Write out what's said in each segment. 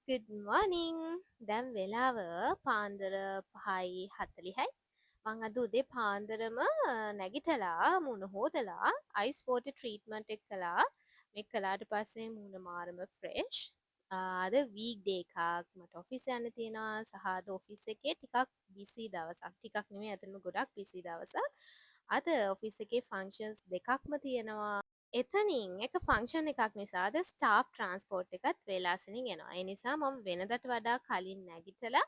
Good morning. දැන් වෙලාව පාන්දර 5:40යි. මං අද උදේ පාන්දරම නැගිටලා මූණ හොදලා අයිස් වෝටර් ට්‍රීට්මන්ට් එක කළා. මේක කළාට පස්සේ මූණ මාරම ෆ්‍රෙෂ්. අද වීක් ඩේ එකක් මට ඔෆිස් යන්න තියෙනවා සහ අද ඔෆිස් එකේ ටිකක් බිසි දවසක්. ටිකක් නෙමෙයි අතනම ගොඩක් බිසි දවසක්. අද ඔෆිස් එකේ ෆන්ක්ෂන්ස් දෙකක්ම තියෙනවා. එතනින් එක ෆංක්ෂන් එකක් නිසාද ස්ටාෆ් ට්‍රන්ස්පෝර්ට් එකත් වේලාසනින් එනවා. ඒ නිසා මම වෙනදට වඩා කලින් නැගිටලා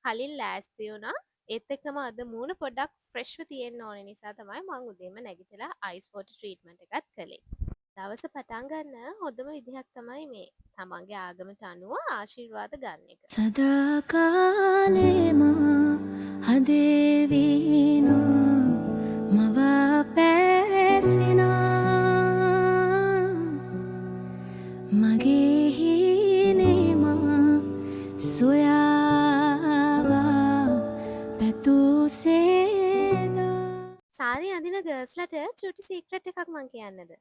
කලින් ලෑස්ති වුණා. ඒත් එක්කම අද මූණ පොඩ්ඩක් ෆ්‍රෙෂ්ව තියෙන්න ඕන නිසා තමයි මම උදේම නැගිටලා අයිස් වෝටර් ට්‍රීට්මන්ට් එකත් කළේ. දවස පටන් ගන්න හොඳම විදිහක් තමයි මේ තමන්ගේ ආගමට අනුව ආශිර්වාද ගන්න එක. සදාකාලෙම හදේවීනෝ මව පැසිනා මගේ හිනෙම සොයාවා පැතුසේදා. සාරි අඳින ගර්ල්ස්ලට චුටි සීක්‍රට් එකක් මං කියන්නද?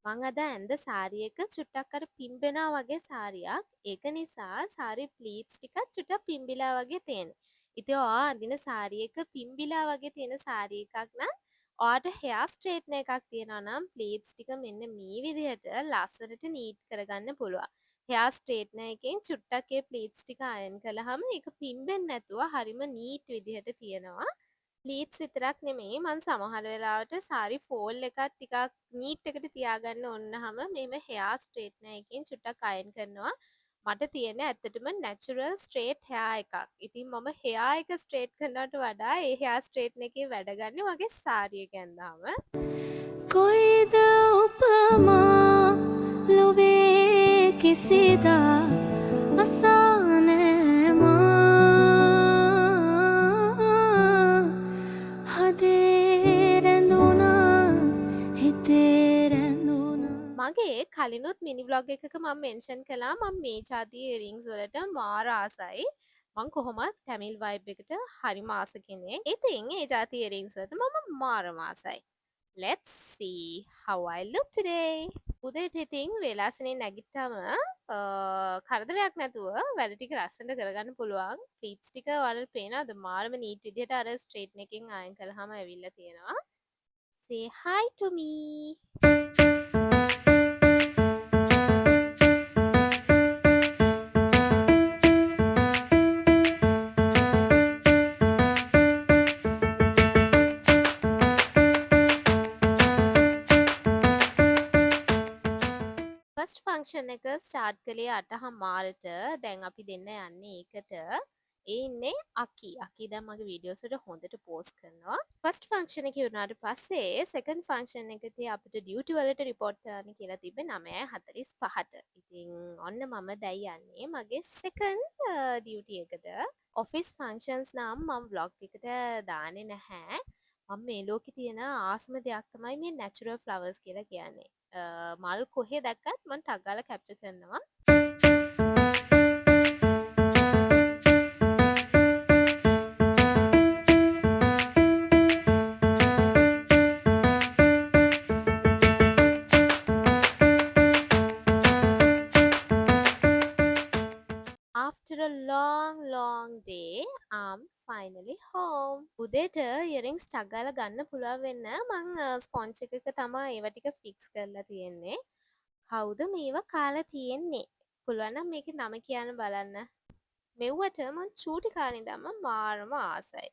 මං අද ඇඳ සාරි එක චුට්ටක් අර පිම්බෙනවා වගේ සාරියක්. ඒක නිසා සාරි ප්ලීට්ස් ටිකක් චුට්ටක් පිම්බිලා වගේ තියෙන. ඉතින් ඔයා අඳින සාරි එක පිම්බිලා වගේ තියෙන සාරි එකක් නම් ඔයාට හෙයා ස්ට්‍රේට්නර් එකක් තියෙනවා නම් ප්ලීට්ස් ටික මෙන්න මේ විදිහට ලස්සනට නීට් කරගන්න පුළුවන්. හෙයා ස්ට්‍රේට්නර් එකෙන් චුට්ටක් ඒ ප්ලීට්ස් ටික අයන් කළාම ඒක පිම්බෙන්නේ නැතුව හරිම නීට් විදිහට තියෙනවා. ප්ලීට්ස් විතරක් නෙමෙයි මං සමහර වෙලාවට සාරි ෆෝල් එකත් ටිකක් නීට් එකට තියාගන්න ඕනහම මෙහෙම හෙයා ස්ට්‍රේට්නර් එකකින් චුට්ටක් අයන් කරනවා. මට තියෙන්නේ ඇත්තටම නැචරල් ස්ට්‍රේට් හෙයා එකක්. ඉතින් මම හෙයා එක ස්ට්‍රේට් කරනවට වඩා ඒ හෙයා ස්ට්‍රේට්නර් එකේ වැඩ ගන්නේ මගේ සාරි එක ඇඳාම. කොයිද උපමා ලොවේ කිසිදා අසානෑමා හදේ රැඳුණා හිතේ රැඳුණා. මගේ කලිනුත් මිනි බ්ලොග් එකක මම මෙන්ෂන් කළා මම මේ જાතිය ඉයරින්ග්ස් වලට මාර ආසයි. මං කොහොමත් ටැමිල් වයිබ් එකට හරිම ආස කෙනෙක්. ඉතින් ඒ જાතිය ඉයරින්ග්ස් වලට මම මාරම ආසයි. Let's see how I look today. උදේට ඉතින් වේලාසනේ නැගිට්ටම කරදරයක් නැතුව වැඩ ටික ලස්සනට කරගන්න පුළුවන්. ප්ලීට්ස් ටික ඔයාලට පේනවද? මාරම නීට් විදිහට අර ස්ට්‍රේට්නර් එකෙන් අයන් කළාම ඇවිල්ලා තියෙනවා. Say hi to me. First function එක ස්ටාර්ට් කළේ 8:00ට. දැන් අපි දෙන්න යන්නේ ඒකට. ඒ ඉන්නේ අකි දැන් මගේ වීඩියෝස් වලට හොඳට පෝස්ට් කරනවා. ෆස්ට් ෆංක්ෂන් එක ඉවරනාට පස්සේ සෙකන්ඩ් ෆංක්ෂන් එකදී අපිට ඩියුටි වලට රිපෝට් කරන්න කියලා තිබ්බේ 9:45ට. ඉතින් ඔන්න මම දැන් යන්නේ මගේ සෙකන්ඩ් ඩියුටි එකට. ඔෆිස් ෆංක්ෂන්ස් නම් මම ව්ලොග් එකට දාන්නේ නැහැ. මම මේ ලෝකේ තියෙන ආසම දෙයක් තමයි මේ නැචරල් ෆ්ලවර්ස් කියලා කියන්නේ. මල් කොහේ දැක්කත් මම ටක් ගාලා කැප්චර් කරනවා. After a long day, I'm finally home. උදේට ඉයරින්ග්ස් ටක් ගාලා ගන්න පුළුවන් වෙන්න මං ස්පොන්ජ් එකක තමයි ඒවා ටික ෆික්ස් කරලා තියෙන්නේ. කවුද මේවා කාලා තියෙන්නේ? පුළුවන් නම් මේකේ නම කියන්න බලන්න. මෙව්වට මං චූටි කාලේ ඉඳන්ම මාරම ආසයි.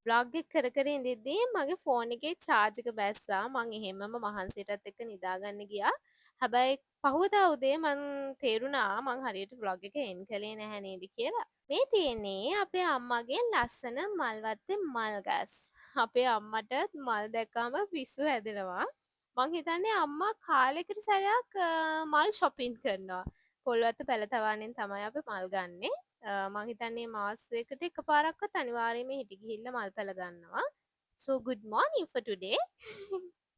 බ්ලොග් එක කර කර ඉඳිද්දී මගේ ෆෝන් එකේ චාර්ජ් එක බැස්සා. මං එහෙමම මහන්සියටත් එක්ක නිදාගන්න ගියා. හැබැයි පහුවදා උදේ මං තේරුණා මං හරියට බ්ලොග් එක එන්ඩ් කළේ නැහැ නේද කියලා. මේ තියෙන්නේ අපේ අම්මගේ ලස්සන මල්වත්තේ මල් ගස්. අපේ අම්මට මල් දැක්කම පිස්සු හැදෙනවා. මං හිතන්නේ අම්මා කාලෙකට සැරයක් මල් shopping කරනවා. පොල්වත්ත පැලතවානෙන් තමයි අපි මල් ගන්නෙ. මං හිතන්නේ මාසයකට එකපාරක්වත් අනිවාර්යයෙන්ම හිටි ගිහිල්ලා මල් පැල ගන්නවා. So good morning for today.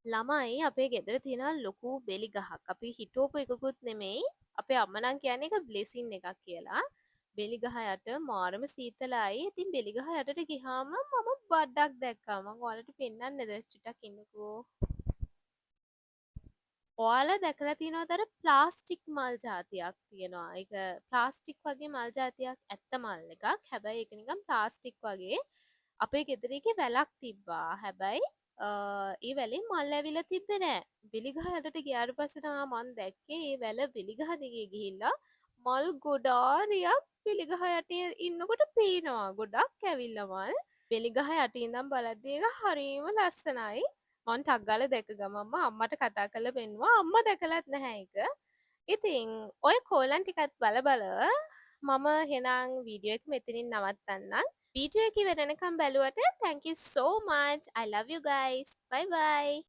ළමයි අපේ ගෙදර තියෙන ලොකු බෙලි ගහක්. අපි හිතුවපු එකකුත් නෙමෙයි. අපේ අම්මා නම් කියන්නේ ඒක බ්ලෙසින් එකක් කියලා. බෙලි ගහ යට මාරම සීතලයි. ඉතින් බෙලි ගහ යටට ගියාම මම බඩක් දැක්කා. මම ඔයාලට පෙන්නන්නද? චුට්ටක් ඉන්නකෝ. ඔයාලා දැකලා තියෙනවද අර ප්ලාස්ටික් මල් ජාතියක් තියෙනවා. ඒක ප්ලාස්ටික් වගේ මල් ජාතියක් ඇත්ත මල් එකක්. හැබැයි ඒක නිකන් ප්ලාස්ටික් වගේ. අපේ ගෙදර එකේ වැලක් තිබ්බා. හැබැයි ඒ වැලෙන් මල් ඇවිල්ලා තිබ්බේ නෑ. බිලිගහ ඇතුලට ගියාට පස්සේ තමයි මම දැක්කේ ඒ වැල බිලිගහ දිගේ ගිහිල්ලා මල් ගොඩාරියක් බිලිගහ යටේ ඉන්නකොට පේනවා. ගොඩක් ඇවිල්ලා මල්. බෙලිගහ යටින් ඉඳන් බලද්දි ඒක හරිම ලස්සනයි. මං ටක් ගාලා දැක ගමන්ම අම්මට කතා කරලා පෙන්නුවා. අම්මා දැකලත් නැහැ ඒක. ඉතින් ඔය කෝලම් ටිකත් බල බල මම එහෙනම් වීඩියෝ එක මෙතනින් නවත්තන්නම්. වීඩියෝ එක ඉවර වෙනකම් බැලුවට thank you so much. I love you guys. Bye bye.